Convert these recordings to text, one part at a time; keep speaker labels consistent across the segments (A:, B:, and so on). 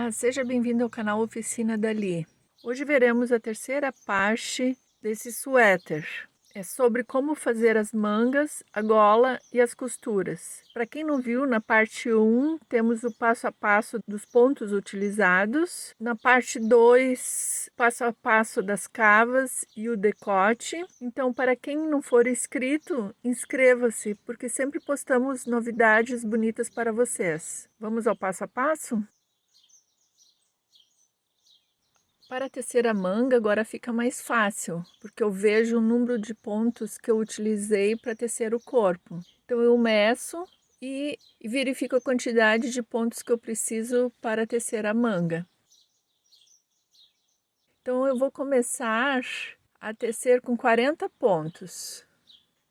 A: Olá, seja bem-vindo ao canal Oficina Dali. Hoje veremos a terceira parte desse suéter. É sobre como fazer as mangas, a gola e as costuras. Para quem não viu, na parte 1 temos o passo a passo dos pontos utilizados. Na parte 2, passo a passo das cavas e o decote. Então, para quem não for inscrito, inscreva-se, porque sempre postamos novidades bonitas para vocês. Vamos ao passo a passo? Para tecer a manga agora fica mais fácil, porque eu vejo o número de pontos que eu utilizei para tecer o corpo. Então eu meço e verifico a quantidade de pontos que eu preciso para tecer a manga. Então eu vou começar a tecer com 40 pontos.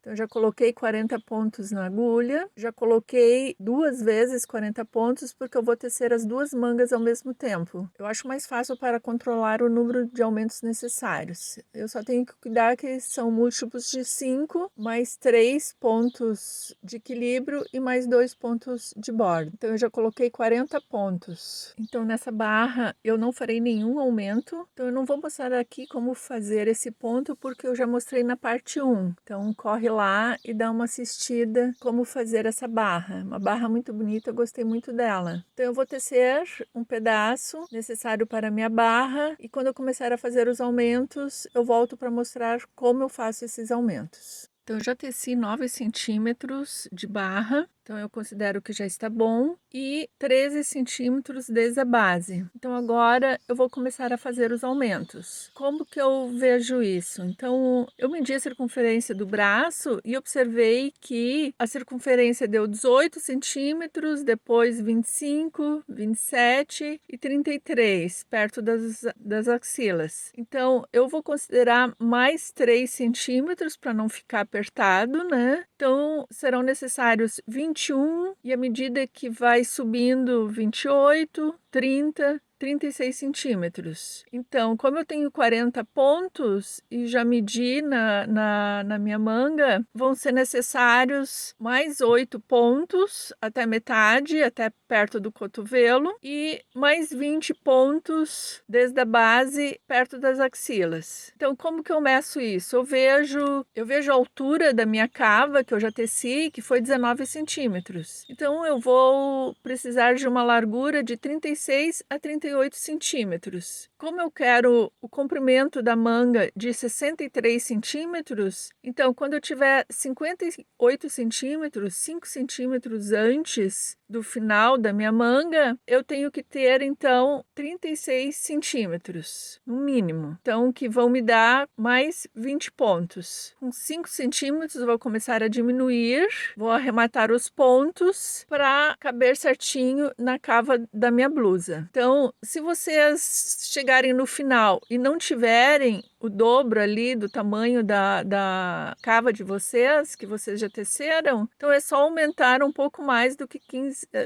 A: Então, já coloquei 40 pontos na agulha, já coloquei 2 vezes 40 pontos, porque eu vou tecer as duas mangas ao mesmo tempo. Eu acho mais fácil para controlar o número de aumentos necessários. Eu só tenho que cuidar que são múltiplos de 5, mais 3 pontos de equilíbrio e mais 2 pontos de borda. Então, eu já coloquei 40 pontos. Então, nessa barra, eu não farei nenhum aumento. Então, eu não vou mostrar aqui como fazer esse ponto, porque eu já mostrei na parte 1. Então, corre lá e dá uma assistida como fazer essa barra. Uma barra muito bonita, eu gostei muito dela. Então eu vou tecer um pedaço necessário para a minha barra e quando eu começar a fazer os aumentos, eu volto para mostrar como eu faço esses aumentos. Então eu já teci 9 centímetros de barra, então eu considero que já está bom, e 13 centímetros desde a base. Então agora eu vou começar a fazer os aumentos. Como que eu vejo isso? Então eu medi a circunferência do braço e observei que a circunferência deu 18 centímetros, depois 25, 27 e 33, perto das axilas. Então eu vou considerar mais 3 centímetros para não ficar apertado, né? Então serão necessários 21 e à medida que vai subindo 28, 30, 36 centímetros. Então, como eu tenho 40 pontos e já medi na minha manga, vão ser necessários mais 8 pontos até metade, até perto do cotovelo, e mais 20 pontos desde a base perto das axilas. Então, como que eu meço isso? Eu vejo a altura da minha cava, que eu já teci, que foi 19 centímetros. Então, eu vou precisar de uma largura de 36 a 38 centímetros. Como eu quero o comprimento da manga de 63 centímetros, então quando eu tiver 58 centímetros, 5 centímetros antes do final da minha manga, eu tenho que ter então 36 centímetros, no mínimo. Então, que vão me dar mais 20 pontos. Com 5 centímetros, eu vou começar a diminuir, vou arrematar os pontos para caber certinho na cava da minha blusa. Então, se vocês chegarem no final e não tiverem o dobro ali do tamanho da cava de vocês, que vocês já teceram, então é só aumentar um pouco mais do que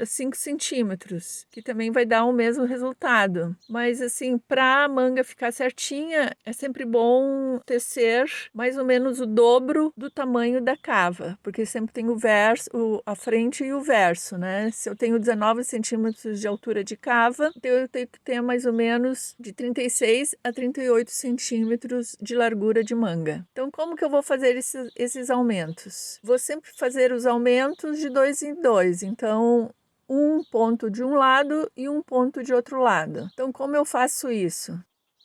A: 5 centímetros, que também vai dar o mesmo resultado. Mas assim, para a manga ficar certinha, é sempre bom tecer mais ou menos o dobro do tamanho da cava, porque sempre tem o verso, a frente e o verso, né? Se eu tenho 19 centímetros de altura de cava, então eu tenho que ter mais ou menos de 36 a 38 centímetros de largura de manga. Então, como que eu vou fazer esses aumentos? Vou sempre fazer os aumentos de 2 em 2. Então, um ponto de um lado e um ponto de outro lado. Então, como eu faço isso?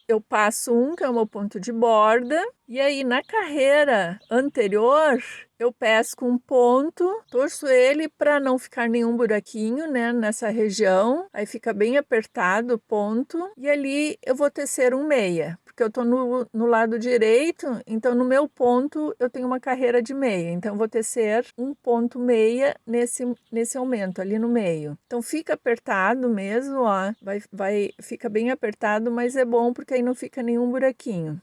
A: Eu passo um, que é o meu ponto de borda, e aí na carreira anterior eu pesco um ponto, torço ele para não ficar nenhum buraquinho, né, nessa região, aí fica bem apertado o ponto, e ali eu vou tecer um meia, porque eu tô no lado direito, então no meu ponto eu tenho uma carreira de meia, então eu vou tecer um ponto meia nesse aumento ali no meio. Então fica apertado mesmo, ó, fica bem apertado, mas é bom porque aí não fica nenhum buraquinho.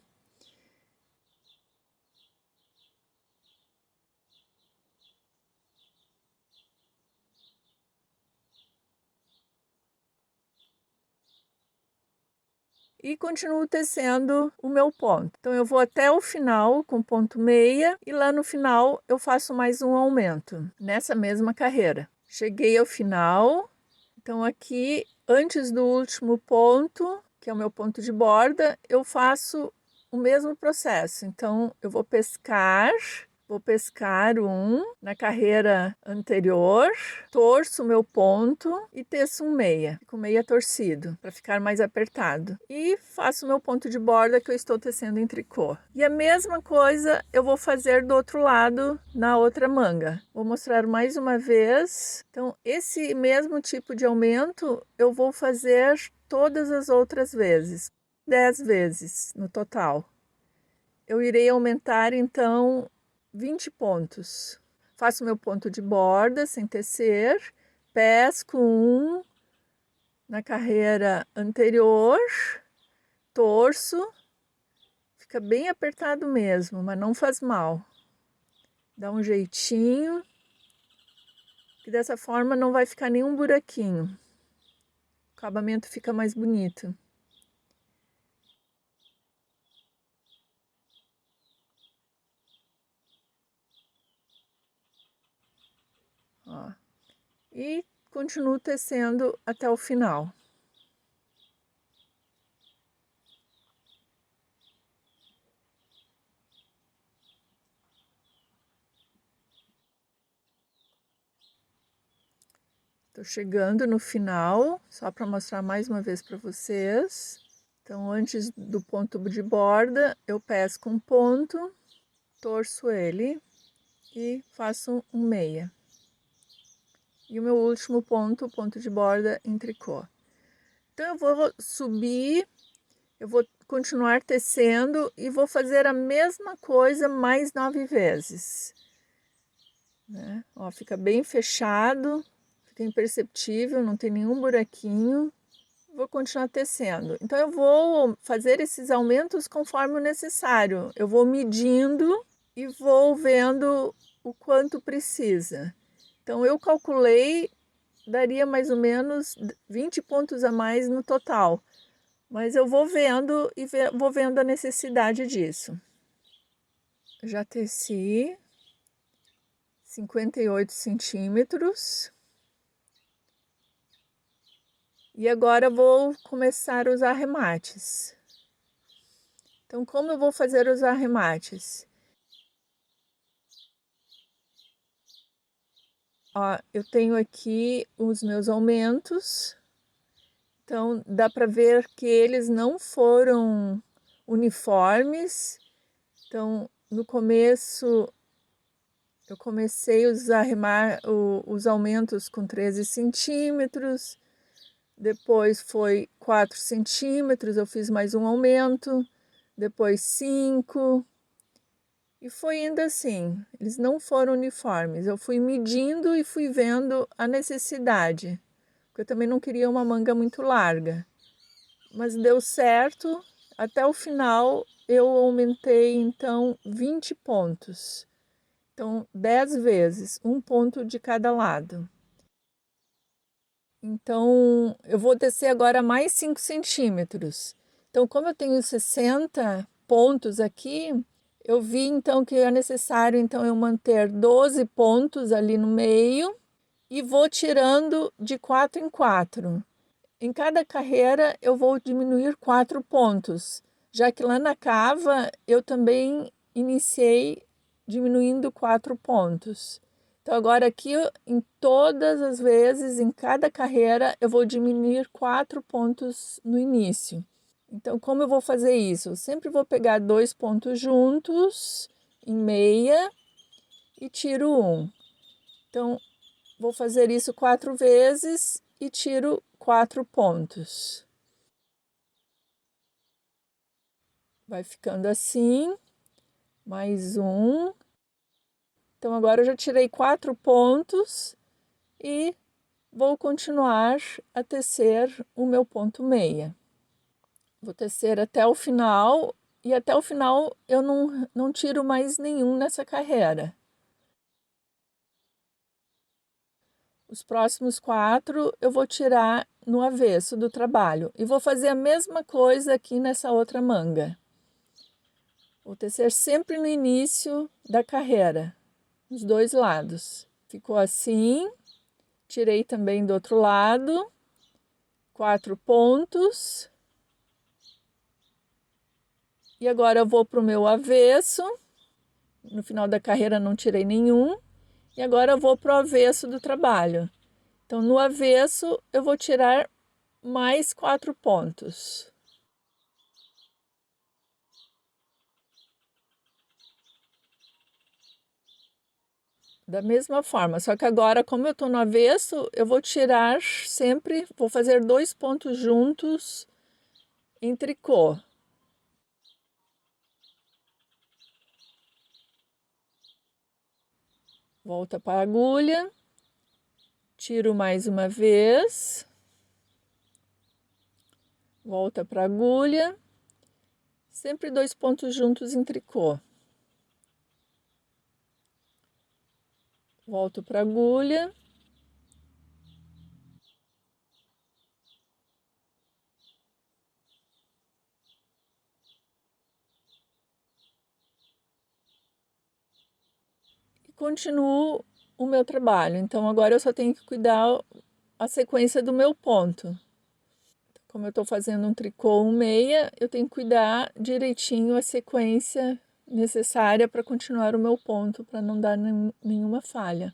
A: E continuo tecendo o meu ponto. Então eu vou até o final com ponto meia e lá no final eu faço mais um aumento nessa mesma carreira. Cheguei ao final, Então aqui, antes do último ponto, que é o meu ponto de borda, eu faço o mesmo processo. Então eu vou pescar um na carreira anterior, torço o meu ponto e teço um meia, com meia torcido, para ficar mais apertado. E faço o meu ponto de borda que eu estou tecendo em tricô. E a mesma coisa eu vou fazer do outro lado, na outra manga. Vou mostrar mais uma vez. Então, esse mesmo tipo de aumento eu vou fazer todas as outras vezes, 10 vezes no total. Eu irei aumentar, então, 20 pontos. Faço meu ponto de borda sem tecer, pesco um na carreira anterior, torço, fica bem apertado mesmo, mas não faz mal. Dá um jeitinho, que dessa forma não vai ficar nenhum buraquinho. O acabamento fica mais bonito. Ó. E continuo tecendo até o final. Tô chegando no final, só para mostrar mais uma vez para vocês. Então, antes do ponto de borda, eu pesco um ponto, torço ele e faço um meia. E o meu último ponto, ponto de borda em tricô. Então, eu vou subir, eu vou continuar tecendo e vou fazer a mesma coisa mais 9 vezes. Né? Ó, fica bem fechado, fica imperceptível, não tem nenhum buraquinho. Vou continuar tecendo. Então, eu vou fazer esses aumentos conforme o necessário. Eu vou medindo e vou vendo o quanto precisa. Então, eu calculei, daria mais ou menos 20 pontos a mais no total. Mas eu vou vendo e vou vendo a necessidade disso. Já teci 58 centímetros. E agora vou começar os arremates. Então, como eu vou fazer os arremates? Ó, eu tenho aqui os meus aumentos. Então, dá para ver que eles não foram uniformes. Então, no começo, eu comecei os aumentos com 13 centímetros. Depois foi 4 centímetros, eu fiz mais um aumento. Depois 5. E foi indo assim, eles não foram uniformes. Eu fui medindo e fui vendo a necessidade, porque eu também não queria uma manga muito larga. Mas deu certo, até o final eu aumentei então 20 pontos. Então 10 vezes, um ponto de cada lado. Então eu vou descer agora mais 5 centímetros. Então, como eu tenho 60 pontos aqui, eu vi então que é necessário então eu manter 12 pontos ali no meio e vou tirando de 4 em 4. Em cada carreira eu vou diminuir 4 pontos, já que lá na cava eu também iniciei diminuindo 4 pontos. Então agora aqui em todas as vezes, em cada carreira, eu vou diminuir 4 pontos no início. Então, como eu vou fazer isso? Eu sempre vou pegar 2 pontos juntos, em meia, e tiro um. Então, vou fazer isso 4 vezes e tiro 4 pontos. Vai ficando assim, mais um. Então, agora eu já tirei 4 pontos e vou continuar a tecer o meu ponto meia. Vou tecer até o final e até o final eu não tiro mais nenhum nessa carreira. Os próximos 4 eu vou tirar no avesso do trabalho e vou fazer a mesma coisa aqui nessa outra manga. Vou tecer sempre no início da carreira, os dois lados. Ficou assim, tirei também do outro lado 4 pontos. E agora eu vou para o meu avesso. No final da carreira não tirei nenhum. E agora eu vou para o avesso do trabalho. Então, no avesso, eu vou tirar mais 4 pontos. Da mesma forma, só que agora, como eu estou no avesso, eu vou tirar sempre, vou fazer 2 pontos juntos em tricô. Volta para a agulha, tiro mais uma vez, volta para a agulha, sempre 2 pontos juntos em tricô. Volto para a agulha. E continuo o meu trabalho. Então, agora eu só tenho que cuidar a sequência do meu ponto. Como eu estou fazendo um tricô, um meia, eu tenho que cuidar direitinho a sequência necessária para continuar o meu ponto, para não dar nenhuma falha.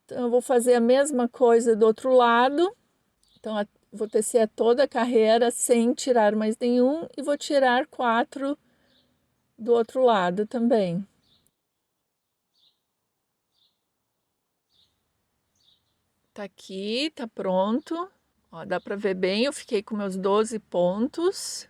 A: Então, eu vou fazer a mesma coisa do outro lado. Então, vou tecer toda a carreira sem tirar mais nenhum e vou tirar 4 do outro lado também. Tá aqui, tá pronto. Ó, dá para ver bem, eu fiquei com meus 12 pontos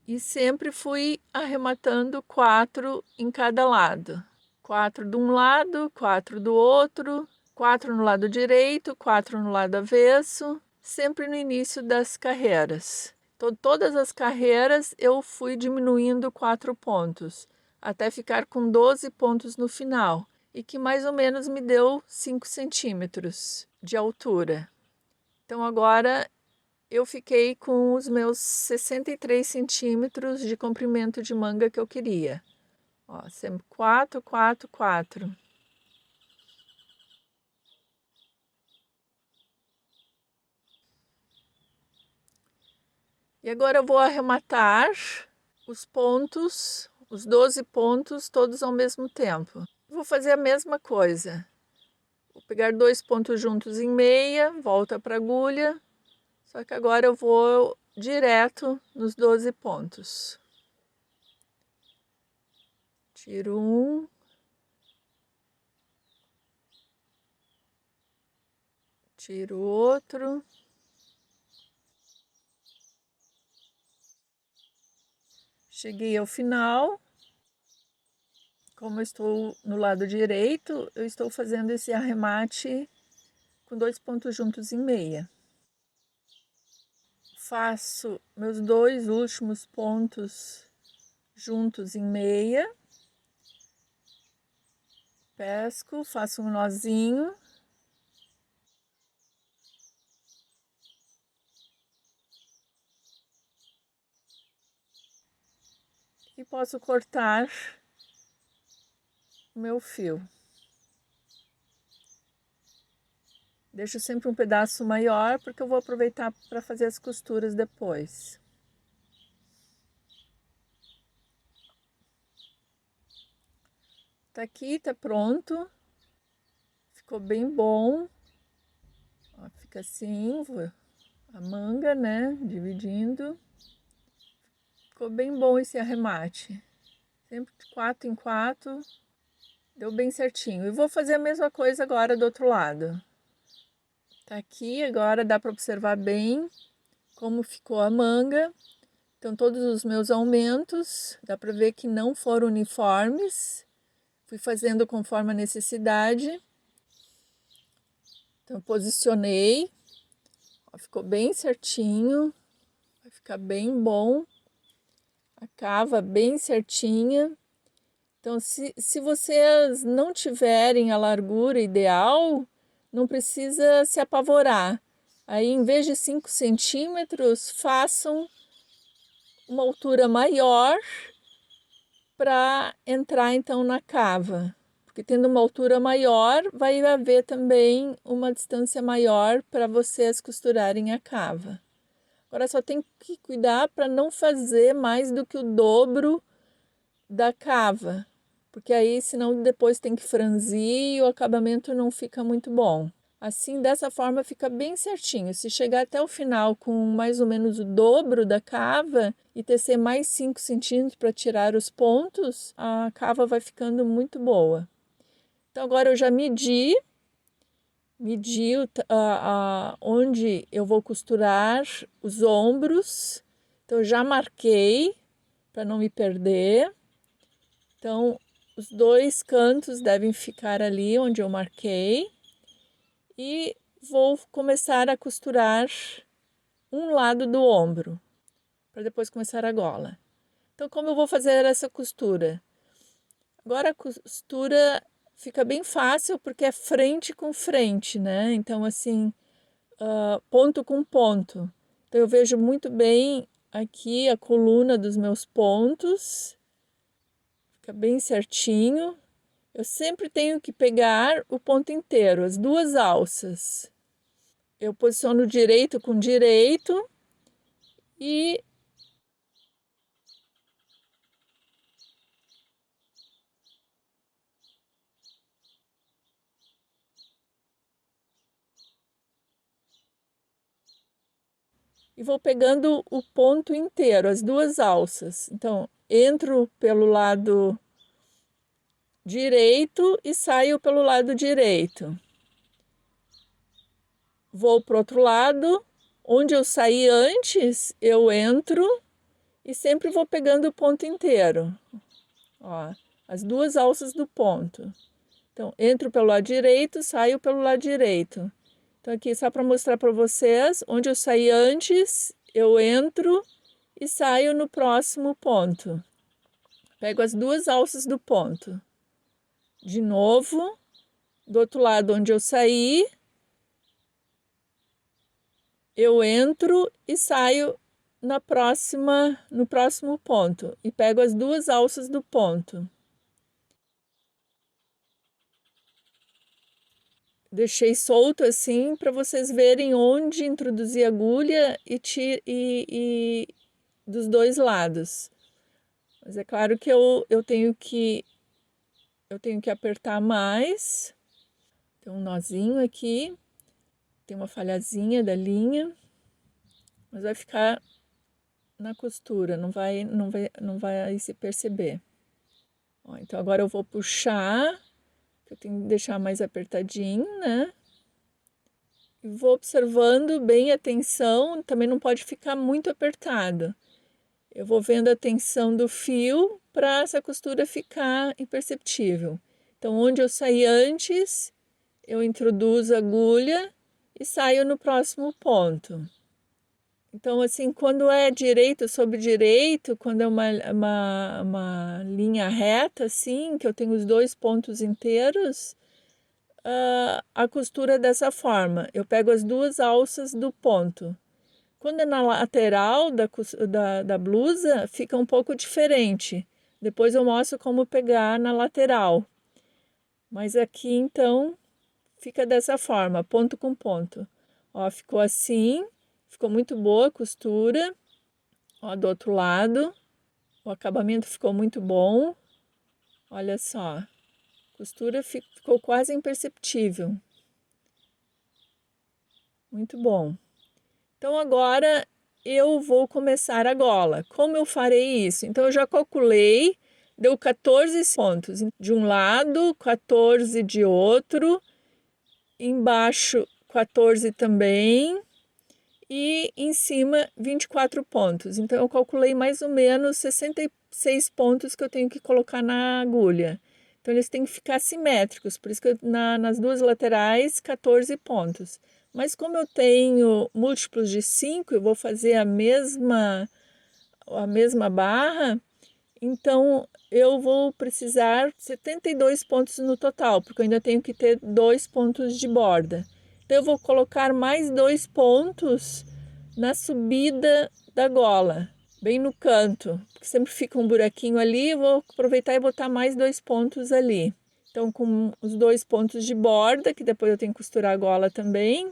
A: e sempre fui arrematando 4 em cada lado. 4 de um lado, 4 do outro, 4 no lado direito, 4 no lado avesso, sempre no início das carreiras. Então, todas as carreiras eu fui diminuindo 4 pontos, até ficar com 12 pontos no final, e que mais ou menos me deu 5 centímetros de altura. Então, agora eu fiquei com os meus 63 centímetros de comprimento de manga que eu queria. Ó, sempre 4, 4, 4. E agora eu vou arrematar os pontos, os 12 pontos, todos ao mesmo tempo. Vou fazer a mesma coisa. Vou pegar 2 pontos juntos em meia, volta para a agulha, só que agora eu vou direto nos 12 pontos. Tiro um. Tiro outro. Cheguei ao final. Como eu estou no lado direito, eu estou fazendo esse arremate com 2 pontos juntos em meia. Faço meus 2 últimos pontos juntos em meia. Pesco, faço um nozinho. E posso cortar o meu fio. Deixo sempre um pedaço maior, porque eu vou aproveitar para fazer as costuras depois. Tá aqui, tá pronto. Ficou bem bom. Ó, fica assim, a manga, né? Dividindo. Ficou bem bom esse arremate. Sempre de 4 em 4. Deu bem certinho. E vou fazer a mesma coisa agora do outro lado. Tá aqui, agora dá para observar bem como ficou a manga. Então, todos os meus aumentos, dá para ver que não foram uniformes. Fui fazendo conforme a necessidade. Então, posicionei. Ó, ficou bem certinho. Vai ficar bem bom. A cava bem certinha. Então, se vocês não tiverem a largura ideal, não precisa se apavorar. Aí, em vez de 5 centímetros, façam uma altura maior para entrar, então, na cava. Porque tendo uma altura maior, vai haver também uma distância maior para vocês costurarem a cava. Agora só tem que cuidar para não fazer mais do que o dobro da cava, porque aí senão depois tem que franzir e o acabamento não fica muito bom. Assim, dessa forma fica bem certinho. Se chegar até o final com mais ou menos o dobro da cava e tecer mais 5 centímetros para tirar os pontos, a cava vai ficando muito boa. Então agora eu já medi onde eu vou costurar os ombros. Então eu já marquei para não me perder. Então os dois cantos devem ficar ali onde eu marquei. E vou começar a costurar um lado do ombro, para depois começar a gola. Então, como eu vou fazer essa costura? Agora a costura fica bem fácil, porque é frente com frente, né? Então, assim, ponto com ponto. Então, eu vejo muito bem aqui a coluna dos meus pontos, fica bem certinho. Eu sempre tenho que pegar o ponto inteiro, as duas alças. Eu posiciono direito com direito e vou pegando o ponto inteiro, as duas alças. Então, entro pelo lado direito e saio pelo lado direito. Vou para o outro lado, onde eu saí antes, eu entro e sempre vou pegando o ponto inteiro. Ó, as duas alças do ponto. Então, entro pelo lado direito, saio pelo lado direito. Então, aqui só para mostrar para vocês, onde eu saí antes, eu entro e saio no próximo ponto. Pego as duas alças do ponto. De novo, do outro lado onde eu saí, eu entro e saio no próximo ponto. E pego as duas alças do ponto. Deixei solto assim para vocês verem onde introduzir a agulha e dos dois lados. Mas é claro que eu tenho que apertar mais. Tem um nozinho aqui, tem uma falhazinha da linha, mas vai ficar na costura, não vai se perceber. Ó, então agora eu vou puxar, eu tenho que deixar mais apertadinho, né? E vou observando bem a tensão, também não pode ficar muito apertado. Eu vou vendo a tensão do fio para essa costura ficar imperceptível. Então, onde eu saí antes, eu introduzo a agulha e saio no próximo ponto. Então, assim, quando é direito sobre direito, quando é uma linha reta, assim, que eu tenho os dois pontos inteiros, a costura é dessa forma. Eu pego as duas alças do ponto. Quando é na lateral da blusa, fica um pouco diferente. Depois eu mostro como pegar na lateral. Mas aqui, então, fica dessa forma, ponto com ponto. Ó, ficou assim, ficou muito boa a costura. Ó, do outro lado, o acabamento ficou muito bom. Olha só, a costura ficou quase imperceptível. Muito bom. Então, agora eu vou começar a gola. Como eu farei isso? Então, eu já calculei, deu 14 pontos de um lado, 14 de outro, embaixo 14 também e em cima 24 pontos. Então, eu calculei mais ou menos 66 pontos que eu tenho que colocar na agulha. Então, eles têm que ficar simétricos, por isso que nas duas laterais 14 pontos. Mas como eu tenho múltiplos de 5, eu vou fazer a mesma barra, então eu vou precisar 72 pontos no total, porque eu ainda tenho que ter 2 pontos de borda. Então eu vou colocar mais 2 pontos na subida da gola, bem no canto, porque sempre fica um buraquinho ali, eu vou aproveitar e botar mais 2 pontos ali. Então, com os 2 pontos de borda, que depois eu tenho que costurar a gola também,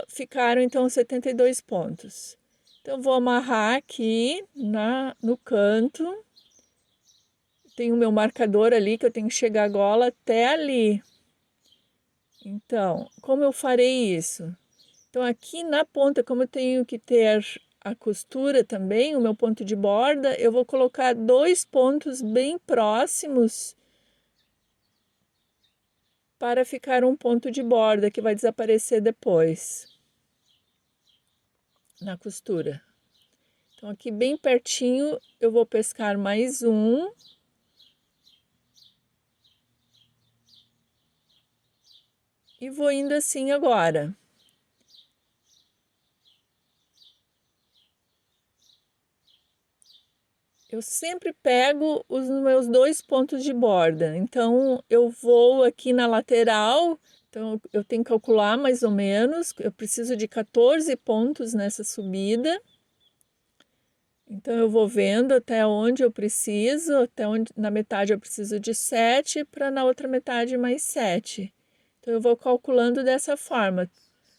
A: ficaram então 72 pontos. Então, vou amarrar aqui no canto. Tem o meu marcador ali, que eu tenho que chegar a gola até ali. Então, como eu farei isso? Então, aqui na ponta, como eu tenho que ter a costura também, o meu ponto de borda, eu vou colocar 2 pontos bem próximos para ficar um ponto de borda que vai desaparecer depois na costura. Então, aqui bem pertinho, eu vou pescar mais um. E vou indo assim agora. Eu sempre pego os meus 2 pontos de borda. Então, eu vou aqui na lateral. Então, eu tenho que calcular mais ou menos. Eu preciso de 14 pontos nessa subida. Então, eu vou vendo até onde eu preciso. Até onde, na metade eu preciso de 7, para na outra metade mais 7. Então, eu vou calculando dessa forma.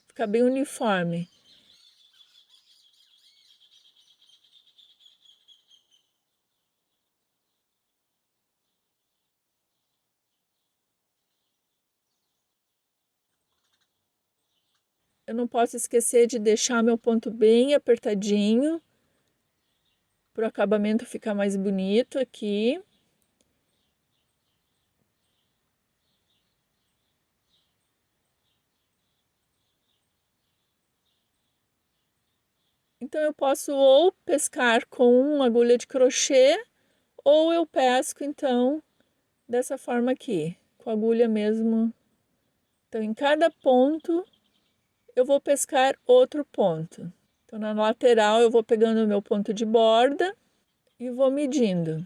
A: Fica bem uniforme. Eu não posso esquecer de deixar meu ponto bem apertadinho, para o acabamento ficar mais bonito aqui. Então, eu posso ou pescar com uma agulha de crochê, ou eu pesco, então, dessa forma aqui, com a agulha mesmo. Então, em cada ponto, eu vou pescar outro ponto. Então, na lateral, eu vou pegando o meu ponto de borda e vou medindo.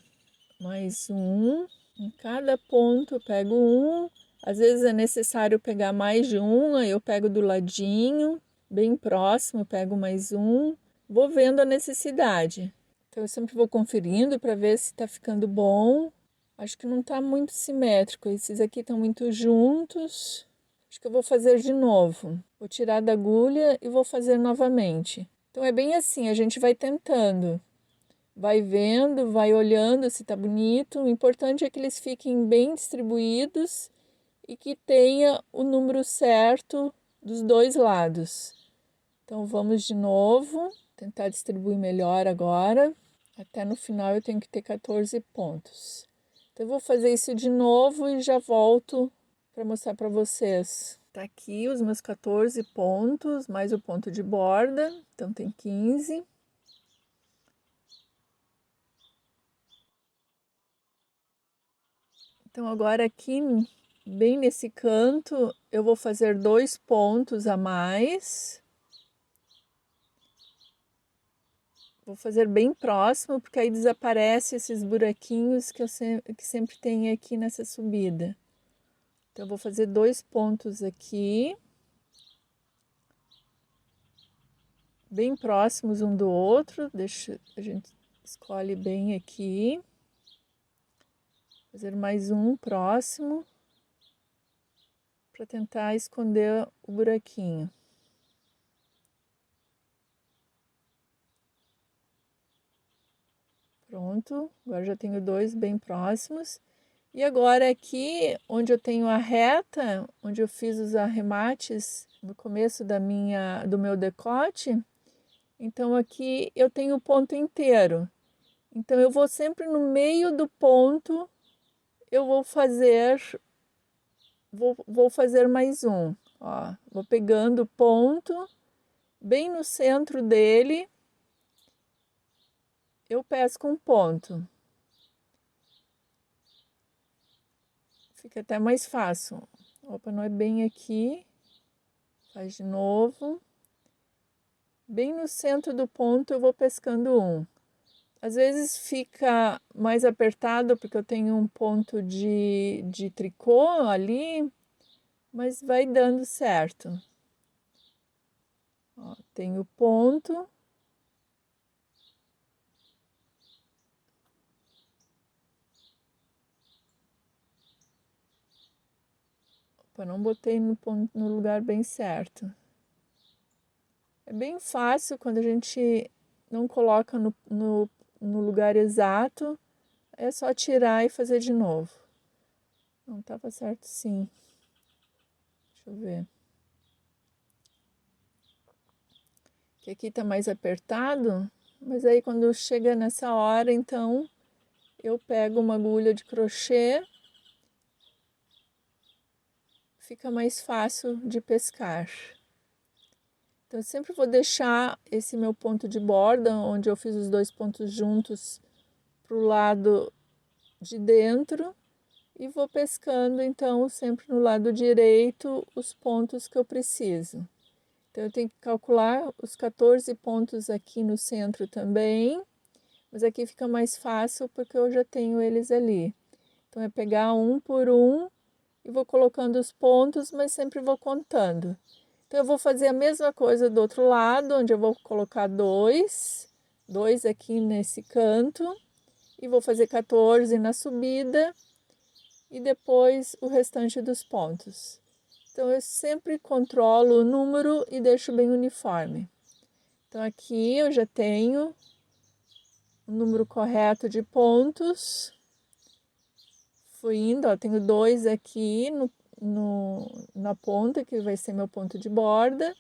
A: Mais um, em cada ponto eu pego um. Às vezes é necessário pegar mais de um, aí eu pego do ladinho, bem próximo, pego mais um. Vou vendo a necessidade. Então, eu sempre vou conferindo para ver se está ficando bom. Acho que não está muito simétrico. Esses aqui estão muito juntos. Acho que eu vou fazer de novo. Vou tirar da agulha e vou fazer novamente. Então, é bem assim, a gente vai tentando. Vai vendo, vai olhando se está bonito. O importante é que eles fiquem bem distribuídos e que tenha o número certo dos dois lados. Então, vamos de novo, tentar distribuir melhor agora. Até no final eu tenho que ter 14 pontos. Então, eu vou fazer isso de novo e já volto para mostrar para vocês. Tá aqui os meus 14 pontos, mais o ponto de borda, então tem 15. Então, agora aqui, bem nesse canto, eu vou fazer 2 pontos a mais. Vou fazer bem próximo, porque aí desaparece esses buraquinhos que sempre tem aqui nessa subida. Então, eu vou fazer 2 pontos aqui, bem próximos um do outro. A gente escolhe bem aqui. Fazer mais um próximo, para tentar esconder o buraquinho. Pronto, agora já tenho 2 bem próximos. E agora aqui, onde eu tenho a reta, onde eu fiz os arremates no começo do meu decote, então aqui eu tenho o ponto inteiro. Então, eu vou sempre no meio do ponto, eu vou fazer mais um. Ó, vou pegando o ponto, bem no centro dele, eu pesco um ponto. Fica até mais fácil. Opa, não é bem aqui. Faz de novo. Bem no centro do ponto eu vou pescando um. Às vezes fica mais apertado porque eu tenho um ponto de tricô ali, mas vai dando certo. Ó, tenho o ponto. Opa, não botei no lugar bem certo. É bem fácil quando a gente não coloca no lugar exato, é só tirar e fazer de novo. Não estava certo, sim. Deixa eu ver. Que aqui tá mais apertado, mas aí quando chega nessa hora, então eu pego uma agulha de crochê, fica mais fácil de pescar. Então eu sempre vou deixar esse meu ponto de borda, onde eu fiz os dois pontos juntos, pro lado de dentro e vou pescando então sempre no lado direito os pontos que eu preciso. Então eu tenho que calcular os 14 pontos aqui no centro também, mas aqui fica mais fácil porque eu já tenho eles ali. Então é pegar um por um e vou colocando os pontos, mas sempre vou contando. Então eu vou fazer a mesma coisa do outro lado, onde eu vou colocar dois aqui nesse canto e vou fazer 14 na subida e depois o restante dos pontos. Então eu sempre controlo o número e deixo bem uniforme. Então aqui eu já tenho o número correto de pontos. Fui indo, ó, tenho 2 aqui na ponta, que vai ser meu ponto de borda.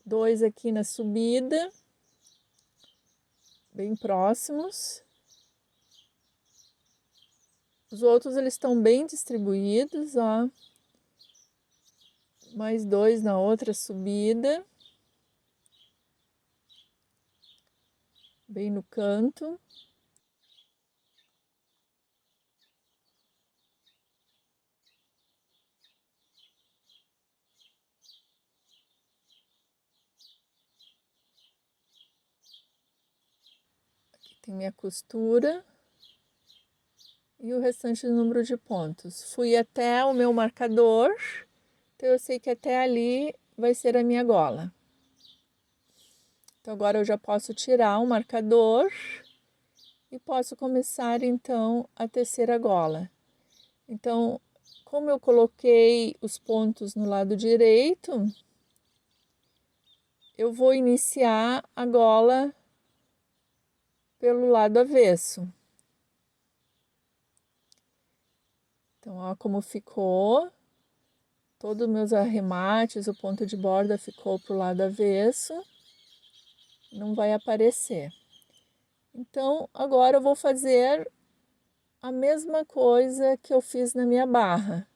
A: 2 aqui na subida, bem próximos. Os outros eles estão bem distribuídos, ó. Mais 2 na outra subida. Bem no canto. Aqui tem minha costura. E o restante do número de pontos. Fui até o meu marcador, então eu sei que até ali vai ser a minha gola. Então agora eu já posso tirar o marcador e posso começar então a tecer a gola. Então, como eu coloquei os pontos no lado direito, eu vou iniciar a gola pelo lado avesso. Então, ó como ficou. Todos os meus arremates, o ponto de borda ficou pro lado avesso. Não vai aparecer. Então, agora eu vou fazer a mesma coisa que eu fiz na minha barra.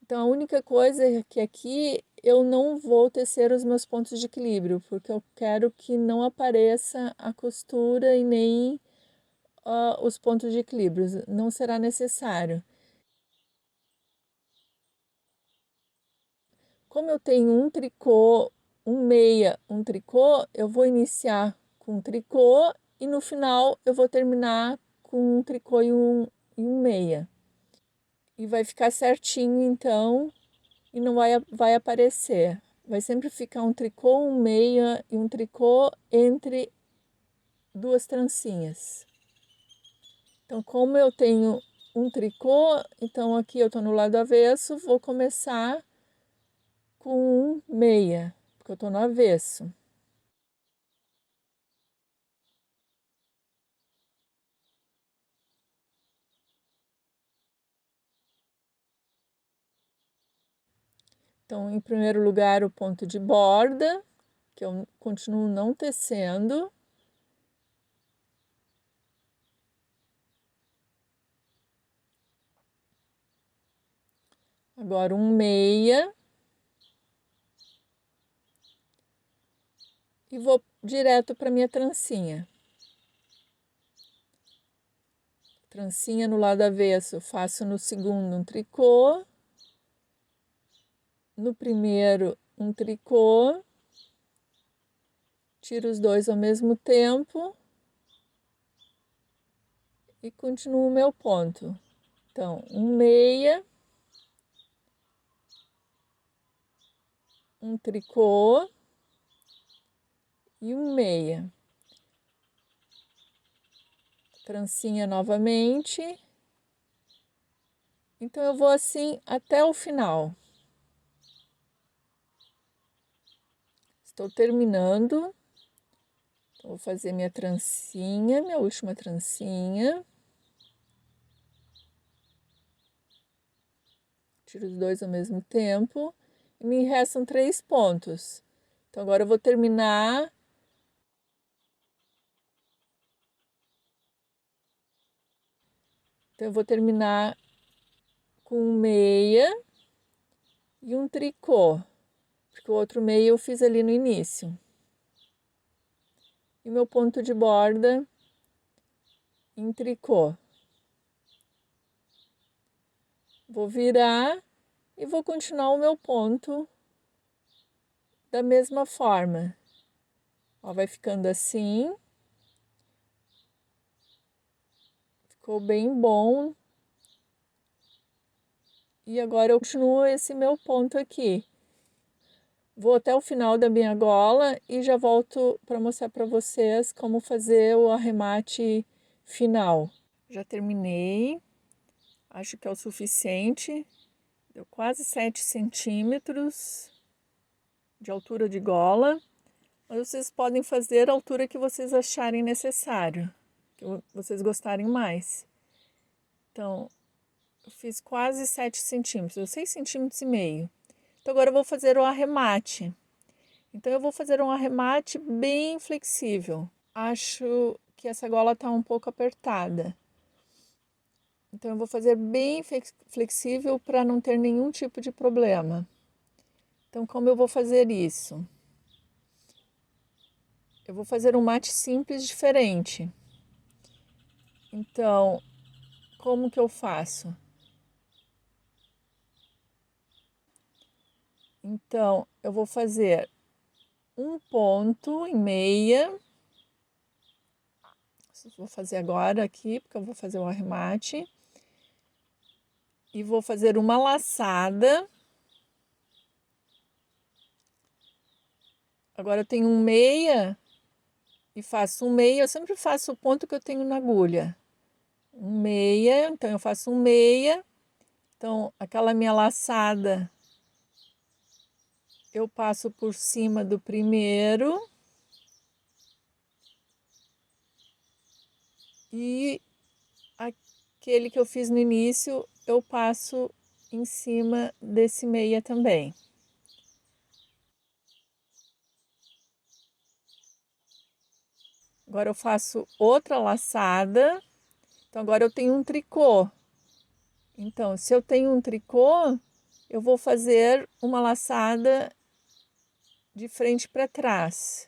A: Então, a única coisa é que aqui eu não vou tecer os meus pontos de equilíbrio, porque eu quero que não apareça a costura e nem os pontos de equilíbrio. Não será necessário. Como eu tenho um tricô, um meia, um tricô, eu vou iniciar com um tricô e no final eu vou terminar com um tricô e um meia. E vai ficar certinho então e não vai aparecer. Vai sempre ficar um tricô, um meia e um tricô entre duas trancinhas. Então, como eu tenho um tricô, então aqui eu tô no lado avesso, vou começar com um meia, porque eu tô no avesso. Então, em primeiro lugar, o ponto de borda, que eu continuo não tecendo. Agora, um meia. E vou direto para minha trancinha. Trancinha no lado avesso, faço no segundo um tricô. No primeiro, um tricô. Tiro os dois ao mesmo tempo. E continuo o meu ponto. Então, um meia. Um tricô. E um meia. Trancinha novamente. Então, eu vou assim até o final. Estou terminando. Então, vou fazer minha trancinha, minha última trancinha. Tiro os dois ao mesmo tempo. E me restam 3 pontos. Então, agora eu vou terminar. Então, eu vou terminar com meia e um tricô. Porque o outro meia eu fiz ali no início. E meu ponto de borda em tricô. Vou virar e vou continuar o meu ponto da mesma forma. Ó, vai ficando assim. Ficou bem bom. E agora eu continuo esse meu ponto aqui. Vou até o final da minha gola e já volto para mostrar para vocês como fazer o arremate final. Já terminei. Acho que é o suficiente. Deu quase 7 centímetros de altura de gola. Mas vocês podem fazer a altura que vocês acharem necessário, que vocês gostarem mais. Então, eu fiz quase 7 centímetros, 6 centímetros e meio. Então, agora eu vou fazer o arremate. Então, eu vou fazer um arremate bem flexível. Acho que essa gola está um pouco apertada. Então, eu vou fazer bem flexível para não ter nenhum tipo de problema. Então, como eu vou fazer isso? Eu vou fazer um mate simples diferente. Então, como que eu faço? Então, eu vou fazer um ponto em meia. Vou fazer agora aqui, porque eu vou fazer o arremate. E vou fazer uma laçada. Agora eu tenho um meia e faço um meia. Eu sempre faço o ponto que eu tenho na agulha. Um meia, então eu faço um meia. Então, aquela minha laçada eu passo por cima do primeiro. E aquele que eu fiz no início, eu passo em cima desse meia também. Agora eu faço outra laçada. Então, agora eu tenho um tricô. Então, se eu tenho um tricô, eu vou fazer uma laçada de frente para trás.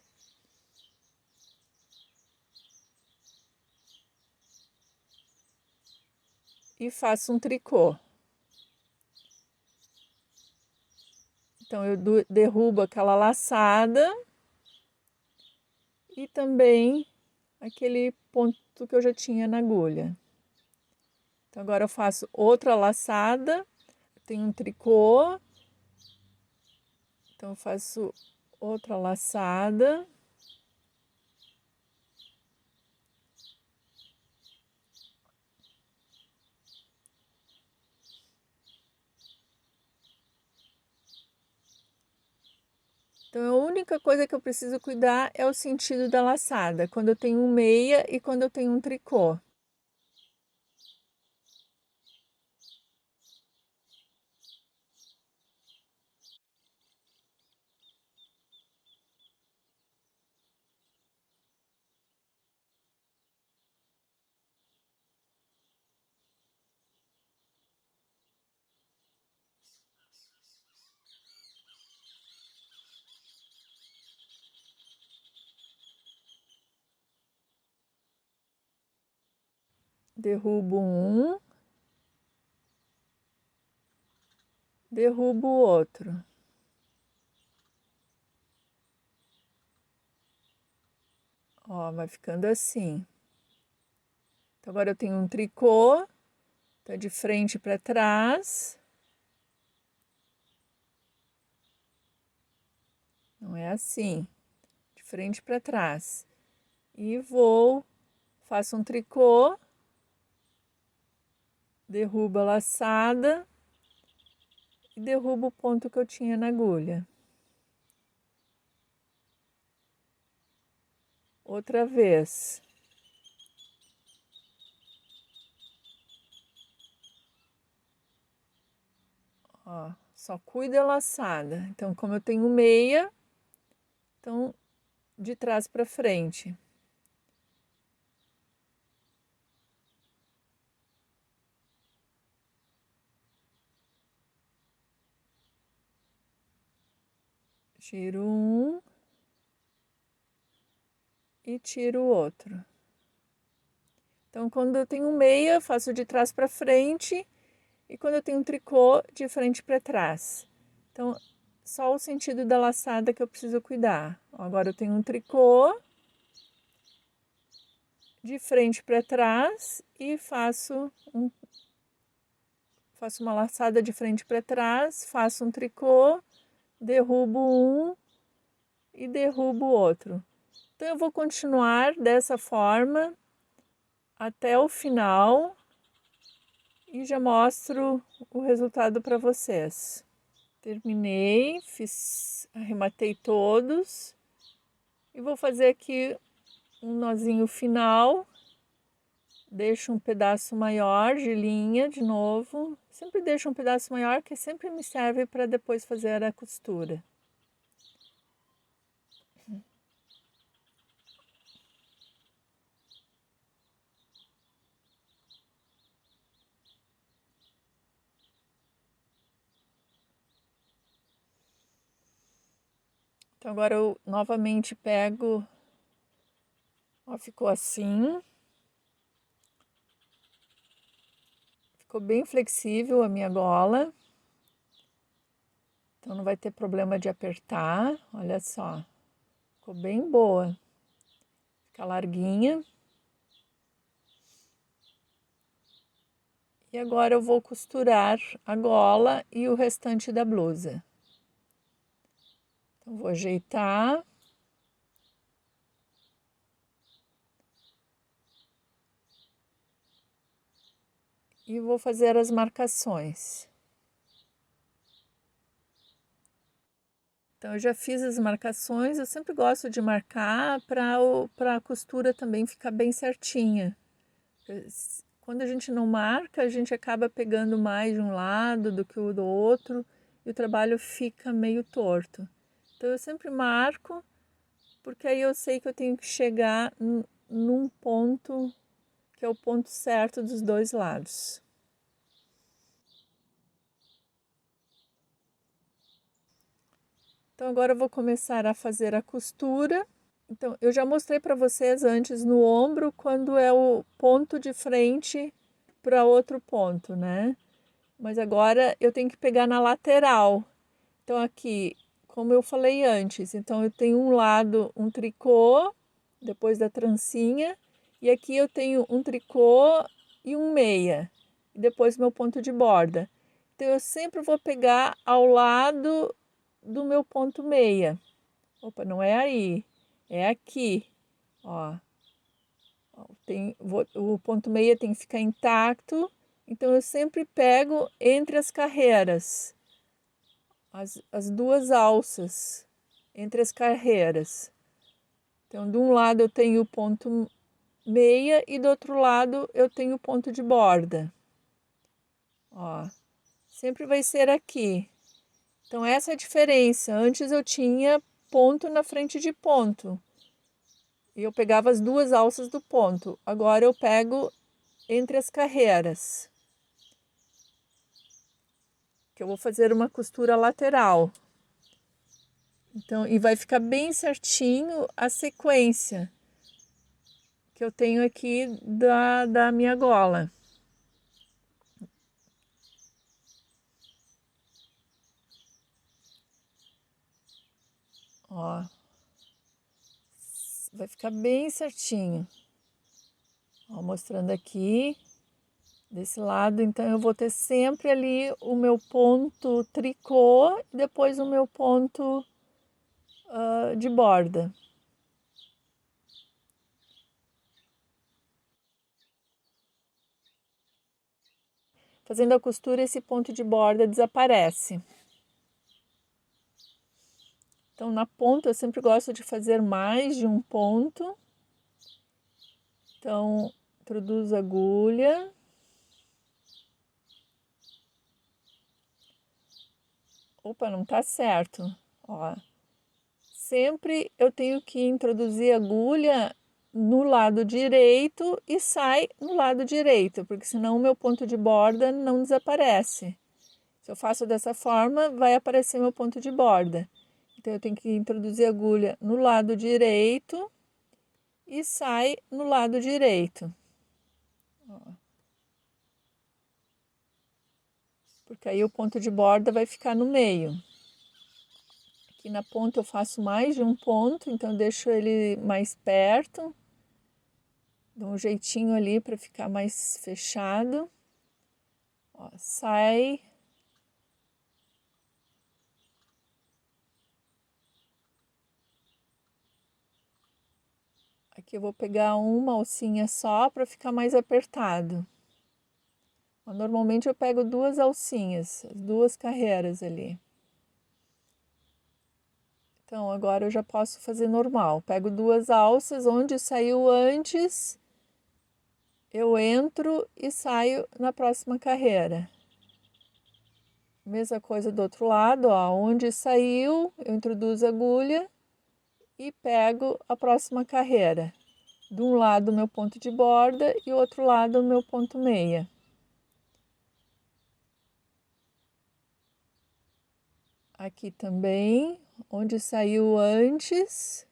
A: E faço um tricô. Então, eu derrubo aquela laçada e também aquele ponto que eu já tinha na agulha. Então, agora eu faço outra laçada, tenho um tricô, então eu faço outra laçada. Então, a única coisa que eu preciso cuidar é o sentido da laçada, quando eu tenho um meia e quando eu tenho um tricô. Derrubo um, derrubo o outro. Ó, vai ficando assim. Então, agora eu tenho um tricô, tá de frente para trás. Não é assim, de frente para trás. E faço um tricô, derrubo a laçada e derrubo o ponto que eu tinha na agulha. outra vez. Ó, só cuida a laçada. Então, como eu tenho meia, então de trás para frente. Tiro um e tiro o outro. Então, quando eu tenho meia, faço de trás para frente, e quando eu tenho um tricô, de frente para trás. Então, só o sentido da laçada que eu preciso cuidar. Agora eu tenho um tricô de frente para trás e faço uma laçada de frente para trás, faço um tricô, derrubo um e derrubo o outro. Então, eu vou continuar dessa forma até o final e já mostro o resultado para vocês. Terminei, arrematei todos e vou fazer aqui um nozinho final. Deixo um pedaço maior de linha de novo. Sempre deixo um pedaço maior que sempre me serve para depois fazer a costura. Então agora eu novamente pego, ó, ficou assim. Ficou bem flexível a minha gola. Então não vai ter problema de apertar, olha só. Ficou bem boa. Fica larguinha. E agora eu vou costurar a gola e o restante da blusa. Então vou ajeitar. E vou fazer as marcações. Então, eu já fiz as marcações, eu sempre gosto de marcar para a costura também ficar bem certinha. Quando a gente não marca, a gente acaba pegando mais de um lado do que o do outro e o trabalho fica meio torto. Então, eu sempre marco, porque aí eu sei que eu tenho que chegar num ponto que é o ponto certo dos dois lados. Então, agora eu vou começar a fazer a costura. Então, eu já mostrei para vocês antes no ombro, quando é o ponto de frente para outro ponto, né? Mas agora eu tenho que pegar na lateral. Então, aqui, como eu falei antes, então eu tenho um lado um tricô, depois da trancinha, e aqui eu tenho um tricô e um meia, e depois meu ponto de borda. Então, eu sempre vou pegar ao lado do meu ponto meia. Opa, não é aí, é aqui, ó. O ponto meia tem que ficar intacto, então eu sempre pego entre as carreiras, as duas alças, entre as carreiras. Então, de um lado eu tenho o ponto meia e do outro lado eu tenho o ponto de borda. Ó, sempre vai ser aqui. Então, essa é a diferença. Antes eu tinha ponto na frente de ponto. E eu pegava as duas alças do ponto. Agora eu pego entre as carreiras. Que eu vou fazer uma costura lateral. Então, e vai ficar bem certinho a sequência que eu tenho aqui da minha gola. Ó, vai ficar bem certinho. Ó, mostrando aqui, desse lado, então eu vou ter sempre ali o meu ponto tricô e depois o meu ponto de borda. Fazendo a costura, esse ponto de borda desaparece. Então, na ponta, eu sempre gosto de fazer mais de um ponto. Então, introduzo a agulha. Opa, não tá certo, ó. Sempre eu tenho que introduzir a agulha no lado direito e sai no lado direito, porque senão o meu ponto de borda não desaparece. Se eu faço dessa forma, vai aparecer meu ponto de borda. Então, eu tenho que introduzir a agulha no lado direito e sai no lado direito. Ó. Porque aí o ponto de borda vai ficar no meio. Aqui na ponta eu faço mais de um ponto, então eu deixo ele mais perto. Dou um jeitinho ali para ficar mais fechado. Ó, sai. Aqui eu vou pegar uma alcinha só para ficar mais apertado. Normalmente eu pego 2 alcinhas, 2 carreiras ali. Então, agora eu já posso fazer normal. Pego 2 alças, onde saiu antes, eu entro e saio na próxima carreira. Mesma coisa do outro lado, ó, onde saiu, eu introduzo a agulha e pego a próxima carreira. De um lado o meu ponto de borda e o outro lado o meu ponto meia. Aqui também, onde saiu antes,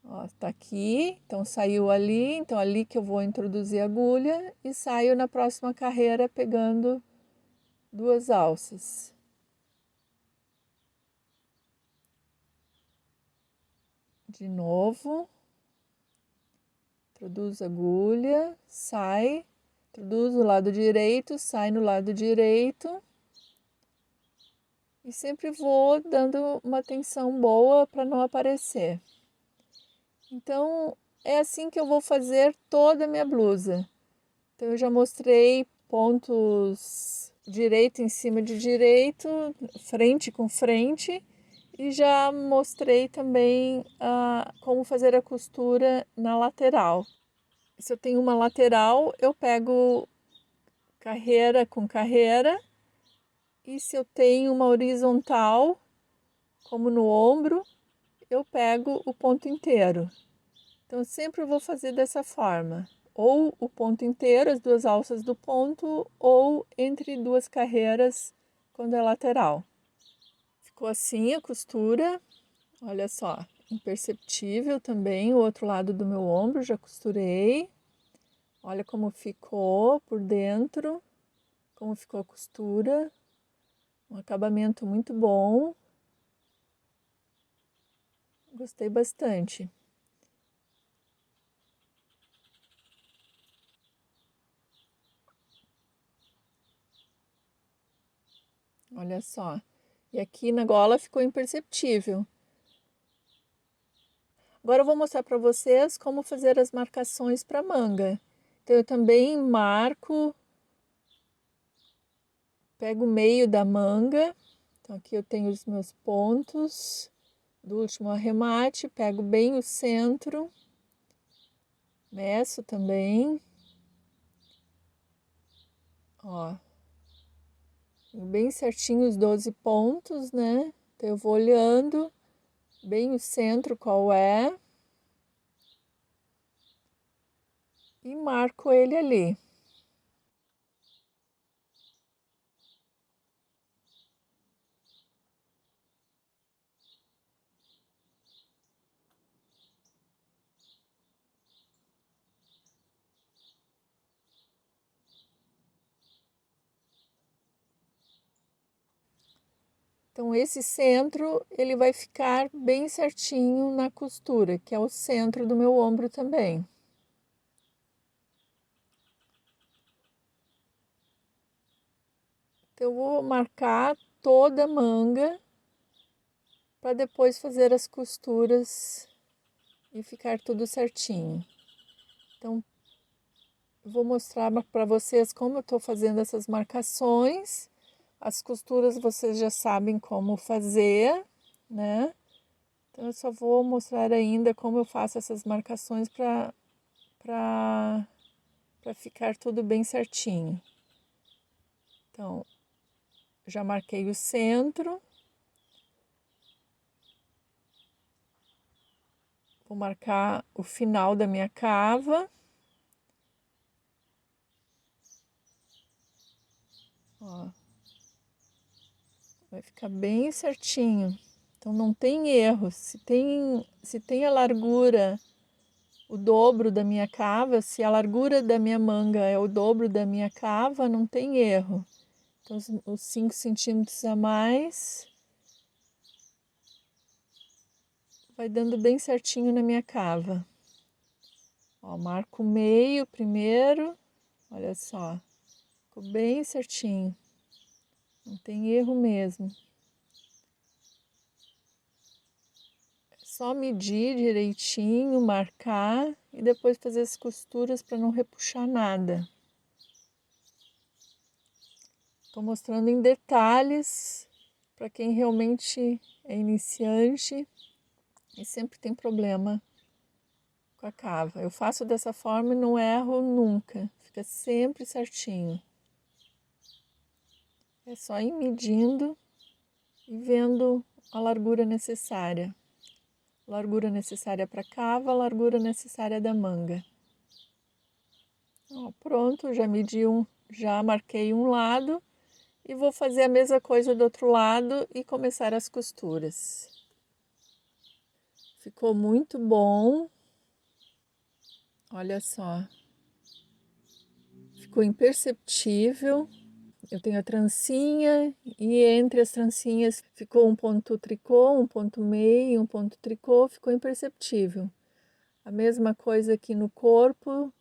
A: ó, tá aqui, então saiu ali, então ali que eu vou introduzir a agulha e saio na próxima carreira pegando 2 alças. De novo, introduzo a agulha, sai, introduzo o lado direito, sai no lado direito. E sempre vou dando uma atenção boa para não aparecer. Então, é assim que eu vou fazer toda a minha blusa. Então, eu já mostrei pontos direito em cima de direito, frente com frente, e já mostrei também como fazer a costura na lateral. Se eu tenho uma lateral, eu pego carreira com carreira, e se eu tenho uma horizontal, como no ombro, eu pego o ponto inteiro. Então, eu sempre vou fazer dessa forma. Ou o ponto inteiro, as 2 alças do ponto, ou entre 2 carreiras, quando é lateral. Ficou assim a costura. Olha só, imperceptível também o outro lado do meu ombro, já costurei. Olha como ficou por dentro, como ficou a costura. Um acabamento muito bom. Gostei bastante. Olha só. E aqui na gola ficou imperceptível. Agora eu vou mostrar para vocês como fazer as marcações para manga. Então, eu também marco, pego o meio da manga. Então, aqui eu tenho os meus pontos do último arremate, pego bem o centro, meço também. Ó, bem certinho os 12 pontos, né? Então, eu vou olhando bem o centro qual é e marco ele ali. Então, esse centro, ele vai ficar bem certinho na costura, que é o centro do meu ombro também. Então, eu vou marcar toda a manga para depois fazer as costuras e ficar tudo certinho. Então, eu vou mostrar para vocês como eu estou fazendo essas marcações. As costuras vocês já sabem como fazer, né? Então, eu só vou mostrar ainda como eu faço essas marcações para para ficar tudo bem certinho. Então, já marquei o centro. Vou marcar o final da minha cava. Ó, vai ficar bem certinho. Então não tem erro. Se tem a largura, o dobro da minha cava, se a largura da minha manga é o dobro da minha cava, não tem erro. Então os 5 centímetros a mais vai dando bem certinho na minha cava. Ó, marco o meio primeiro. Olha só, ficou bem certinho. Não tem erro mesmo. É só medir direitinho, marcar e depois fazer as costuras para não repuxar nada. Estou mostrando em detalhes para quem realmente é iniciante e sempre tem problema com a cava. Eu faço dessa forma e não erro nunca, fica sempre certinho. É só ir medindo e vendo a largura necessária. Largura necessária para a cava, a largura necessária da manga. Ó, pronto, já marquei um lado e vou fazer a mesma coisa do outro lado e começar as costuras. Ficou muito bom. Olha só. Ficou imperceptível. Eu tenho a trancinha e entre as trancinhas ficou um ponto tricô, um ponto meio, um ponto tricô, ficou imperceptível. A mesma coisa aqui no corpo,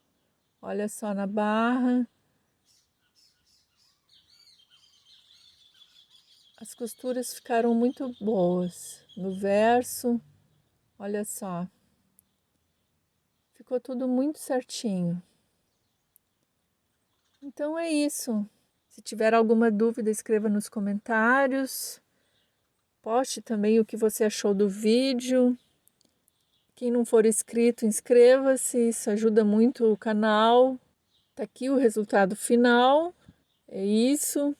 A: olha só na barra. As costuras ficaram muito boas. No verso, olha só. Ficou tudo muito certinho. Então é isso. Se tiver alguma dúvida, escreva nos comentários. Poste também o que você achou do vídeo. Quem não for inscrito, inscreva-se, isso ajuda muito o canal. Tá aqui o resultado final. É isso.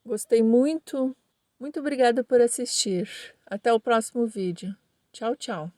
A: Gostei muito. Muito obrigada por assistir. Até o próximo vídeo. Tchau, tchau.